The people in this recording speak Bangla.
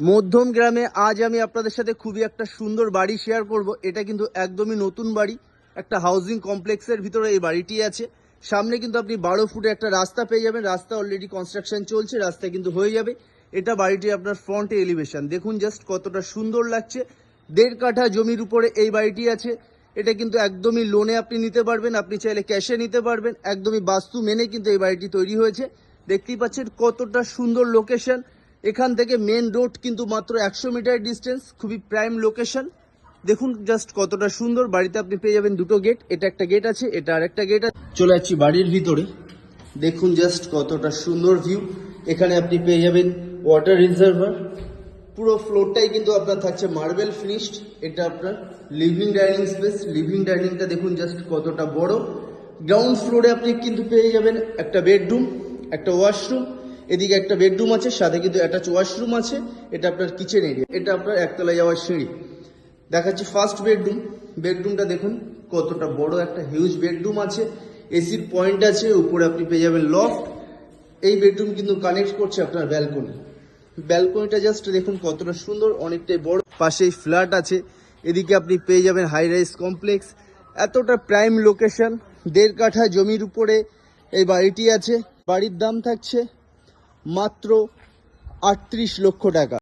মধ্যম গ্রামে আজ আমি আপনাদের সাথে খুবই একটা সুন্দর বাড়ি শেয়ার করব। এটা কিন্তু একদমই নতুন বাড়ি, একটা হাউজিং কমপ্লেক্সের ভিতরে এই বাড়িটি আছে। সামনে কিন্তু আপনি 12 ফুটে একটা রাস্তা পেয়ে যাবেন। রাস্তা অলরেডি কনস্ট্রাকশন চলছে, রাস্তা কিন্তু হয়ে যাবে। এটা বাড়িটি আপনার ফ্রন্ট এলিভেশন দেখুন জাস্ট কতটা সুন্দর লাগছে। 1.5 কাঠা জমির উপরে এই বাড়িটি আছে। এটা কিন্তু একদমই লোনে আপনি নিতে পারবেন, আপনি চাইলে ক্যাশে নিতে পারবেন। একদমই বাস্তু মেনে কিন্তু এই বাড়িটি তৈরি হয়েছে। দেখতেই পাচ্ছেন কতটা সুন্দর লোকেশন। এখান থেকে মেন রোড কিন্তু মাত্র 100 মিটার ডিস্টেন্স, খুবই প্রাইম লোকেশন। দেখুন জাস্ট কতটা সুন্দর। বাড়িতে আপনি পেয়ে যাবেন দুটো গেট, এটা একটা গেট আছে, এটা আরেকটা গেট আছে। চলে যাচ্ছি বাড়ির ভিতরে, দেখুন জাস্ট কতটা সুন্দর ভিউ। এখানে আপনি পেয়ে যাবেন ওয়াটার রিজার্ভার। পুরো ফ্লোরটাই কিন্তু আপনার থাকছে মার্বেল ফিনিশড। এটা আপনার লিভিং ডাইনিং স্পেস। লিভিং ডাইনিংটা দেখুন জাস্ট কতটা বড়। গ্রাউন্ড ফ্লোরে আপনি কিন্তু পেয়ে যাবেন একটা বেডরুম, একটা ওয়াশরুম। এদিকে একটা বেডরুম আছে, সাথে কিন্তু অ্যাটাচ ওয়াশরুম আছে। এটা আপনার কিচেন এরিয়া। এটা আপনার একতলায় যাওয়ার সিঁড়ি। দেখাচ্ছি ফার্স্ট বেডরুম। বেডরুমটা দেখুন কতটা বড়, একটা হিউজ বেডরুম আছে। এসির পয়েন্ট আছে, উপরে আপনি পেয়ে যাবেন লফট। এই বেডরুম কিন্তু কানেক্ট করছে আপনার ব্যালকনি। ব্যালকনিটা জাস্ট দেখুন কতটা সুন্দর, অনেকটাই বড়। পাশেই ফ্ল্যাট আছে। এদিকে আপনি পেয়ে যাবেন হাই রাইজ কমপ্লেক্স। এতটা প্রাইম লোকেশন। 1.5 কাঠা জমির উপরে এই বাড়িটি আছে। বাড়ির দাম থাকছে মাত্র 38 লক্ষ টাকা।